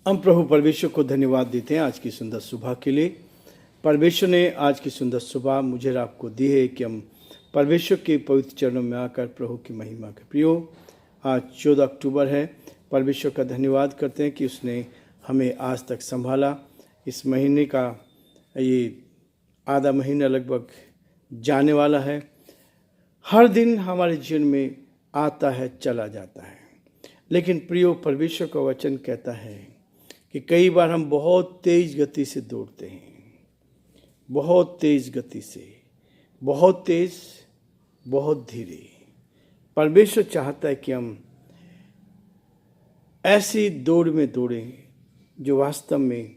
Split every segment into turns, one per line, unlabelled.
हम प्रभु परमेश्वर को धन्यवाद देते हैं आज की सुंदर सुबह के लिए। परमेश्वर ने आज की सुंदर सुबह मुझे और आपको दी है कि हम परमेश्वर के पवित्र चरणों में आकर प्रभु की महिमा के प्रियो। आज 14 अक्टूबर है। परमेश्वर का धन्यवाद करते हैं कि उसने हमें आज तक संभाला। इस महीने का ये आधा महीना लगभग जाने वाला है। हर दिन हमारे जीवन में आता है, चला जाता है, लेकिन प्रियो परमेश्वर का वचन कहता है कि कई बार हम बहुत तेज गति से दौड़ते हैं, बहुत तेज गति से, बहुत तेज, बहुत धीरे। परमेश्वर चाहता है कि हम ऐसी दौड़ में दौड़ें जो वास्तव में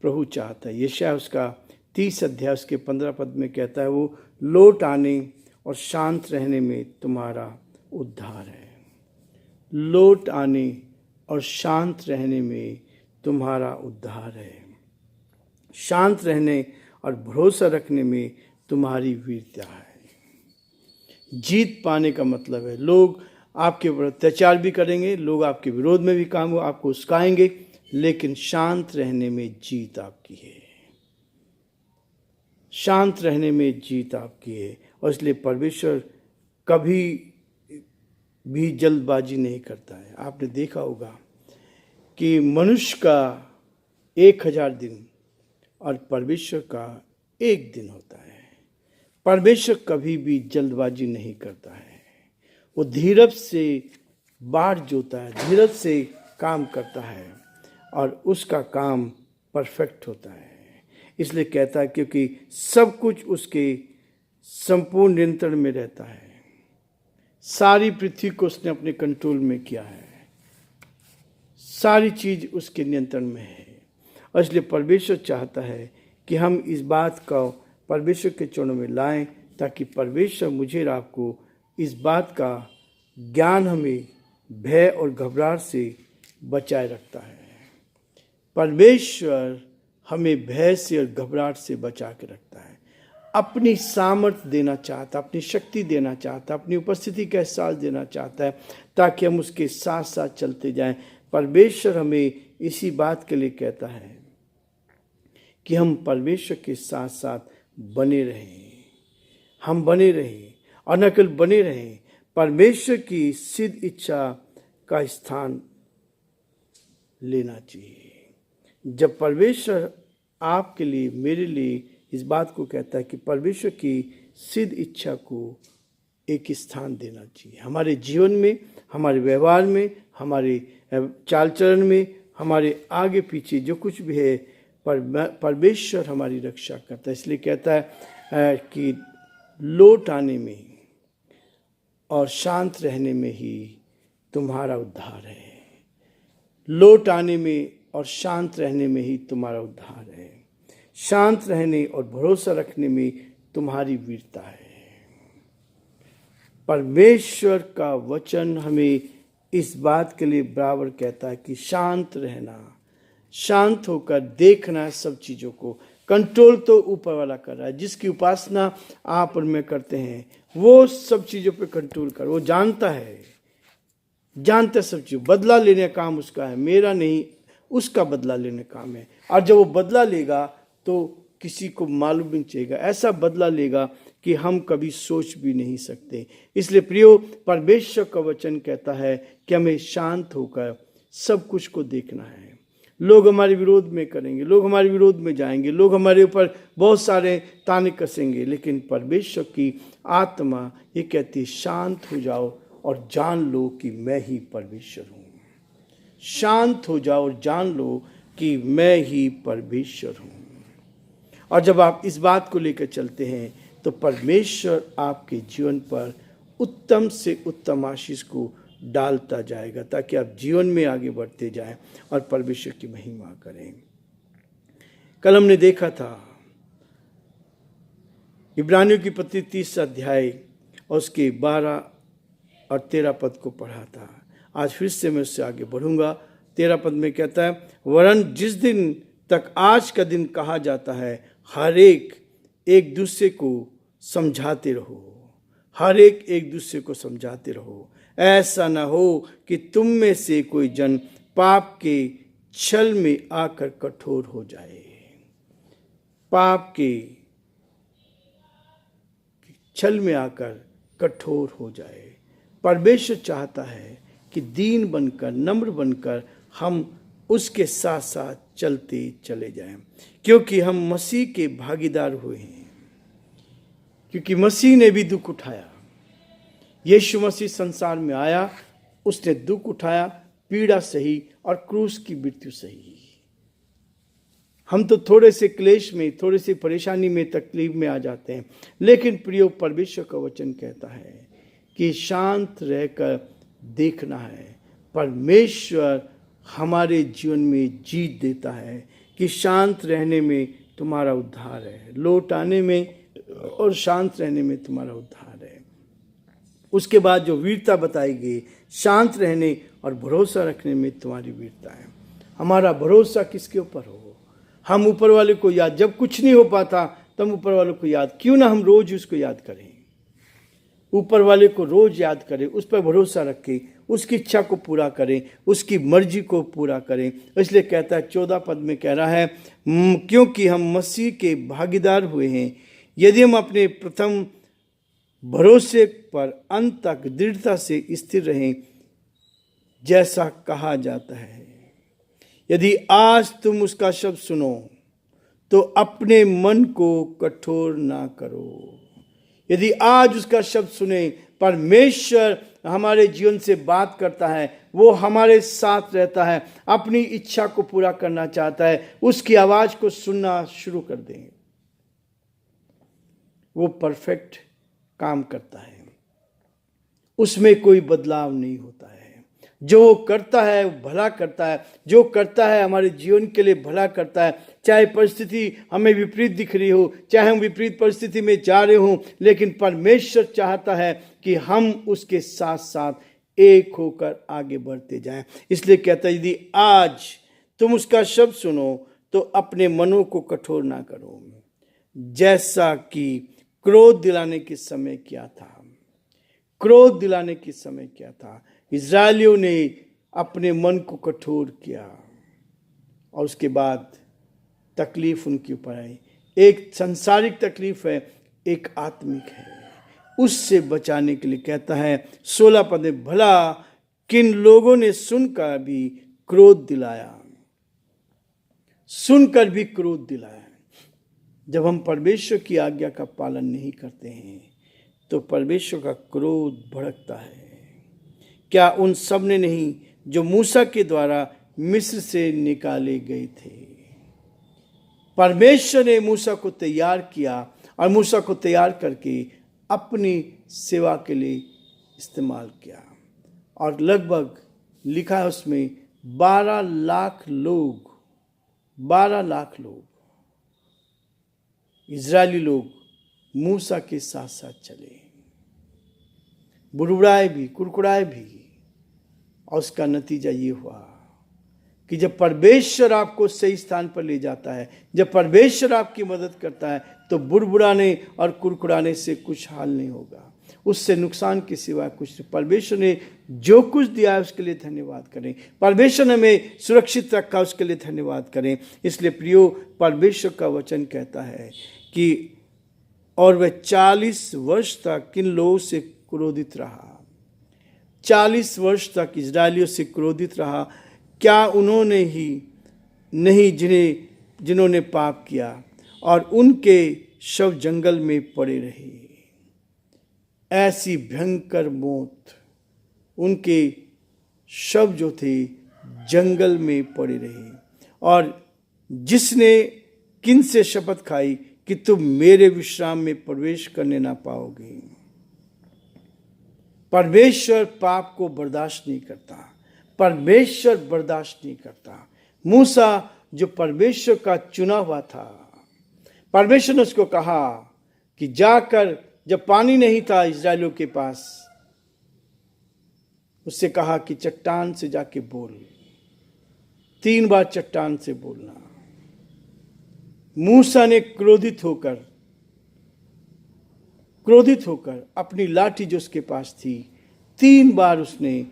प्रभु चाहता है। यशायाह उसका 30 अध्याय उसके 15 पद में कहता है, वो लौट आने और शांत रहने में तुम्हारा उद्धार है। लौट आने और शांत रहने में तुम्हारा उद्धार है। शांत रहने और भरोसा रखने में तुम्हारी वीरता है। जीत पाने का मतलब है लोग आपके ऊपर अत्याचार भी करेंगे, लोग आपके विरोध में भी काम आपको उस्काएंगे, लेकिन शांत रहने में जीत आपकी है। शांत रहने में जीत आपकी है। और इसलिए परमेश्वर कभी भी जल्दबाजी नहीं करता है। आपने देखा होगा कि मनुष्य का 1000 दिन और परमेश्वर का 1 दिन होता है। परमेश्वर कभी भी जल्दबाजी नहीं करता है। वो धीरज से बाढ़ जोता है, धीरज से काम करता है और उसका काम परफेक्ट होता है। इसलिए कहता है क्योंकि सब कुछ उसके संपूर्ण नियंत्रण में रहता है। सारी पृथ्वी को उसने अपने कंट्रोल में किया है। सारी चीज उसके नियंत्रण में है। और इसलिए परमेश्वर चाहता है कि हम इस बात का परमेश्वर के चरणों में लाएं, ताकि परमेश्वर मुझे और आपको इस बात का ज्ञान हमें भय और घबराहट से बचाए रखता है। परमेश्वर हमें भय से और घबराहट से बचा के रखता है। अपनी सामर्थ्य देना चाहता, अपनी शक्ति देना चाहता, अपनी उपस्थिति का एहसास देना चाहता है, ताकि हम उसके साथ साथ चलते जाएं। परमेश्वर हमें इसी बात के लिए कहता है कि हम परमेश्वर के साथ साथ बने रहें। हम बने रहें और न केवल बने रहें, परमेश्वर की सिद्ध इच्छा का स्थान लेना चाहिए। जब परमेश्वर आपके लिए, मेरे लिए इस बात को कहता है कि परमेश्वर की सिद्ध इच्छा को एक स्थान देना चाहिए हमारे जीवन में, हमारे व्यवहार में, हमारे चाल चलन में, हमारे आगे पीछे जो कुछ भी है, परमेश्वर हमारी रक्षा करता है। इसलिए कहता है कि लौट आने में और शांत रहने में ही तुम्हारा उद्धार है। लौट आने में और शांत रहने में ही तुम्हारा उद्धार है। शांत रहने और भरोसा रखने में तुम्हारी वीरता है। परमेश्वर का वचन हमें इस बात के लिए बराबर कहता है कि शांत रहना, शांत होकर देखना, सब चीज़ों को कंट्रोल तो ऊपर वाला कर रहा है। जिसकी उपासना आप और मैं करते हैं, वो सब चीज़ों पे कंट्रोल कर, वो जानता है, जानता सब चीज़। बदला लेने का काम उसका है, मेरा नहीं, उसका बदला लेने का काम है। और जब वो बदला लेगा तो किसी को मालूम नहीं चलेगा। ऐसा बदला लेगा कि हम कभी सोच भी नहीं सकते। इसलिए प्रियो, परमेश्वर का वचन कहता है कि हमें शांत होकर सब कुछ को देखना है। लोग हमारे विरोध में करेंगे, लोग हमारे विरोध में जाएंगे, लोग हमारे ऊपर बहुत सारे ताने कसेंगे, लेकिन परमेश्वर की आत्मा ये कहती है शांत हो जाओ और जान लो कि मैं ही परमेश्वर हूँ। शांत हो जाओ और जान लो कि मैं ही परमेश्वर हूँ। और जब आप इस बात को लेकर चलते हैं तो परमेश्वर आपके जीवन पर उत्तम से उत्तम आशीष को डालता जाएगा, ताकि आप जीवन में आगे बढ़ते जाएं और परमेश्वर की महिमा करें। कल हमने देखा था इब्रानियों की पत्री 30 अध्याय और उसके 12 और 13 पद को पढ़ा था। आज फिर से मैं उससे आगे बढ़ूंगा। 13 पद में कहता है, वरन जिस दिन तक आज का दिन कहा जाता है, हर एक दूसरे को समझाते रहो। हर एक दूसरे को समझाते रहो। ऐसा न हो कि तुम में से कोई जन पाप के छल में आकर कठोर हो जाए, पाप के छल में आकर कठोर हो जाए। परमेश्वर चाहता है कि दीन बनकर, नम्र बनकर हम उसके साथ साथ चलते चले जाएं, क्योंकि हम मसीह के भागीदार हुए हैं। क्योंकि मसीह ने भी दुख उठाया। यीशु मसीह संसार में आया, उसने दुख उठाया, पीड़ा सही और क्रूस की मृत्यु सही। हम तो थोड़े से क्लेश में, थोड़ी सी परेशानी में, तकलीफ में आ जाते हैं, लेकिन प्रियो परमेश्वर का वचन कहता है कि शांत रहकर देखना है। परमेश्वर हमारे जीवन में जीत देता है कि शांत रहने में तुम्हारा उद्धार है, लौट आने में और शांत रहने में तुम्हारा उद्धार है। उसके बाद जो वीरता बताई गई, शांत रहने और भरोसा रखने में तुम्हारी वीरता है। हमारा भरोसा किसके ऊपर हो? हम ऊपर वाले को याद, जब कुछ नहीं हो पाता तब ऊपर वाले को याद, क्यों ना हम रोज उसको याद करें, ऊपर वाले को रोज याद करें, उस पर भरोसा रखें, उसकी इच्छा को पूरा करें, उसकी मर्जी को पूरा करें। इसलिए कहता है 14 पद में कह रहा है, क्योंकि हम मसीह के भागीदार हुए हैं, यदि हम अपने प्रथम भरोसे पर अंत तक दृढ़ता से स्थिर रहें, जैसा कहा जाता है, यदि आज तुम उसका शब्द सुनो तो अपने मन को कठोर ना करो। यदि आज उसका शब्द सुने, परमेश्वर हमारे जीवन से बात करता है, वो हमारे साथ रहता है, अपनी इच्छा को पूरा करना चाहता है, उसकी आवाज को सुनना शुरू कर दें। वो परफेक्ट काम करता है, उसमें कोई बदलाव नहीं होता है। जो वो करता है वो भला करता है, जो करता है हमारे जीवन के लिए भला करता है। चाहे परिस्थिति हमें विपरीत दिख रही हो, चाहे हम विपरीत परिस्थिति में जा रहे हों, लेकिन परमेश्वर चाहता है कि हम उसके साथ साथ एक होकर आगे बढ़ते जाएं। इसलिए कहता है, यदि आज तुम उसका शब्द सुनो तो अपने मनों को कठोर ना करो, जैसा कि क्रोध दिलाने के समय किया था। क्रोध दिलाने के समय क्या था? इजरायलियों ने अपने मन को कठोर किया और उसके बाद तकलीफ उनके ऊपर आई। एक सांसारिक तकलीफ है, एक आत्मिक है। उससे बचाने के लिए कहता है 16 पद में, भला किन लोगों ने सुनकर भी क्रोध दिलाया, सुनकर भी क्रोध दिलाया। जब हम परमेश्वर की आज्ञा का पालन नहीं करते हैं तो परमेश्वर का क्रोध भड़कता है। क्या उन सब ने नहीं जो मूसा के द्वारा मिस्र से निकाले गए थे? परमेश्वर ने मूसा को तैयार किया और मूसा को तैयार करके अपनी सेवा के लिए इस्तेमाल किया, और लगभग लिखा है उसमें 12 लाख लोग, 12 लाख लोग, इजरायली लोग मूसा के साथ साथ चले, बुड़बुड़ाए भी, कुड़कुड़ाए भी, और उसका नतीजा ये हुआ कि जब परमेश्वर आपको सही स्थान पर ले जाता है, जब परमेश्वर आपकी मदद करता है, तो बुड़बुड़ाने और कुड़कुड़ाने से कुछ हाल नहीं होगा, उससे नुकसान के सिवा कुछ। परमेश्वर ने जो कुछ दिया है उसके लिए धन्यवाद करें। परमेश्वर ने हमें सुरक्षित रखा, उसके लिए धन्यवाद करें। इसलिए प्रियो, परमेश्वर का वचन कहता है कि और वह 40 वर्ष तक किन लोगों से क्रोधित रहा। 40 वर्ष तक इजरायलियों से क्रोधित रहा। क्या उन्होंने ही नहीं जिन्होंने पाप किया और उनके शव जंगल में पड़े रहे? ऐसी भयंकर मौत, उनके शव जो थे जंगल में पड़े रहे। और जिसने किन से शपथ खाई कि तुम मेरे विश्राम में प्रवेश करने ना पाओगे। परमेश्वर पाप को बर्दाश्त नहीं करता, परमेश्वर बर्दाश्त नहीं करता। मूसा जो परमेश्वर का चुना हुआ था, परमेश्वर ने उसको कहा कि जाकर, जब पानी नहीं था इजरायलियों के पास, उससे कहा कि चट्टान से जाके बोल, 3 बार चट्टान से बोलना। मूसा ने क्रोधित होकर अपनी लाठी जो उसके पास थी 3 बार उसने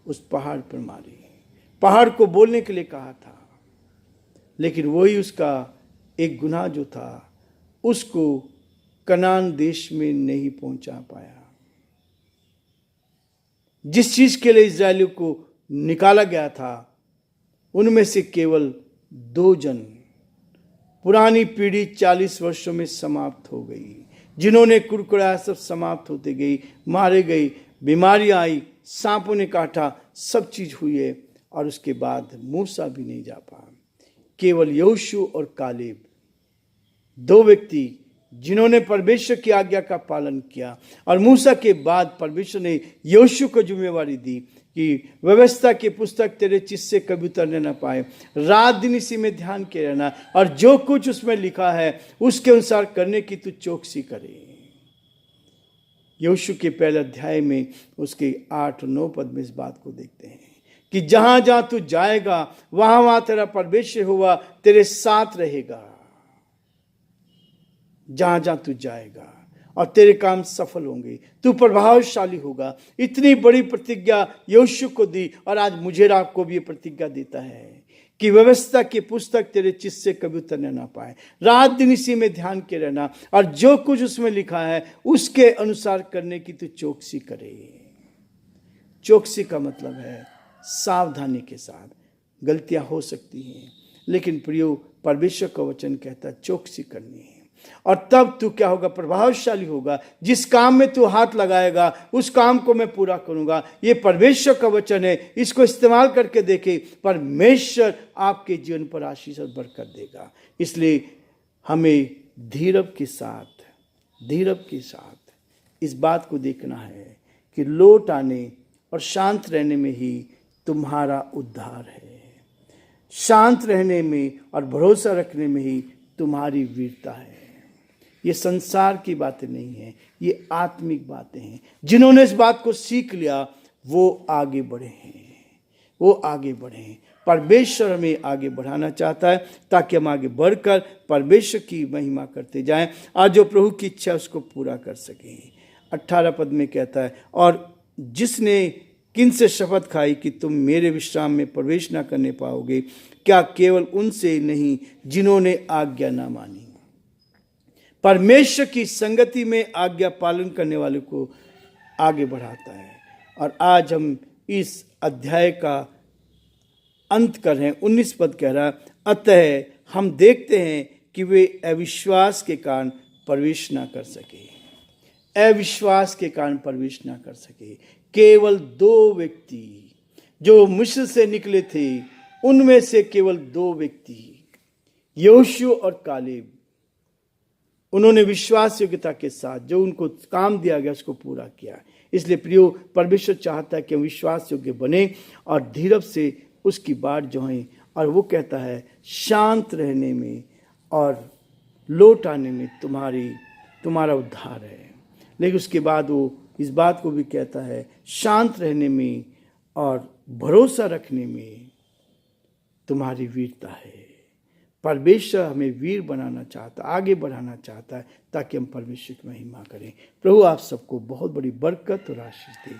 उस पहाड़ पर मारी। पहाड़ को बोलने के लिए कहा था, लेकिन वही उसका एक गुनाह जो था उसको कनान देश में नहीं पहुंचा पाया। जिस चीज के लिए इस्राएलियों को निकाला गया था उनमें से केवल 2 जन, पुरानी पीढ़ी 40 वर्षों में समाप्त हो गई। जिन्होंने कुरकुराया सब समाप्त होते गई, मारे गए, बीमारियां आई, सांपों ने काटा, सब चीज हुई है। और उसके बाद मूसा भी नहीं जा पाया। केवल यहोशू और कालेब 2 व्यक्ति जिन्होंने परमेश्वर की आज्ञा का पालन किया। और मूसा के बाद परमेश्वर ने यहोशू को जिम्मेवारी दी कि व्यवस्था की पुस्तक तेरे चित्त से कभी उतरने न पाए, रात दिन इसी में ध्यान के रहना, और जो कुछ उसमें लिखा है उसके अनुसार करने की तू चौकसी करे। यहोशू के पहले अध्याय में उसके 8 और 9 पद में इस बात को देखते हैं कि जहां जहां तू जाएगा वहां वहां तेरा परमेश्वर यहोवा तेरे साथ रहेगा। जहां जहां तू जाएगा और तेरे काम सफल होंगे, तू प्रभावशाली होगा। इतनी बड़ी प्रतिज्ञा यहोशू को दी और आज मुझे और आपको भी ये प्रतिज्ञा देता है कि व्यवस्था की पुस्तक तेरे चित्त से कभी उतरने ना पाए, रात दिन इसी में ध्यान के रहना, और जो कुछ उसमें लिखा है उसके अनुसार करने की तू चौकसी करे। चौकसी का मतलब है सावधानी के साथ। गलतियां हो सकती हैं, लेकिन प्रियो परमेश्वर का वचन कहता है चौकसी करनी है। और तब तू क्या होगा? प्रभावशाली होगा। जिस काम में तू हाथ लगाएगा उस काम को मैं पूरा करूंगा। ये परमेश्वर का वचन है, इसको इस्तेमाल करके देखे, परमेश्वर आपके जीवन पर आशीष और बरकत देगा। इसलिए हमें धीरज के साथ इस बात को देखना है कि लौट आने और शांत रहने में ही तुम्हारा उद्धार है। शांत रहने में और भरोसा रखने में ही तुम्हारी वीरता है। ये संसार की बातें नहीं है, ये आत्मिक बातें हैं। जिन्होंने इस बात को सीख लिया वो आगे बढ़े हैं। परमेश्वर हमें आगे बढ़ाना चाहता है ताकि हम आगे बढ़कर परमेश्वर की महिमा करते जाएं और जो प्रभु की इच्छा उसको पूरा कर सकें। 18 पद में कहता है, और जिसने किनसे शपथ खाई कि तुम मेरे विश्राम में प्रवेश न करने पाओगे, क्या केवल उनसे नहीं जिन्होंने आज्ञा ना मानी। परमेश्वर की संगति में आज्ञा पालन करने वाले को आगे बढ़ाता है। और आज हम इस अध्याय का अंत कर रहे हैं। 19 पद कह रहा, अतः हम देखते हैं कि वे अविश्वास के कारण प्रवेश ना कर सके। केवल 2 व्यक्ति जो मिस्र से निकले थे, उनमें से केवल 2 व्यक्ति यहोशू और कालेब, उन्होंने विश्वास योग्यता के साथ जो उनको काम दिया गया उसको पूरा किया। इसलिए प्रियो, परमेश्वर चाहता है कि हम विश्वास योग्य बने और धीरज से उसकी बाट जोहें। और वो कहता है शांत रहने में और लौट आने में तुम्हारा उद्धार है। लेकिन उसके बाद वो इस बात को भी कहता है शांत रहने में और भरोसा रखने में तुम्हारी वीरता है। परमेश्वर हमें वीर बनाना चाहता, आगे बढ़ाना चाहता है ताकि हम परमेश्वर की महिमा करें। प्रभु आप सबको बहुत बड़ी बरकत और आशीष दे।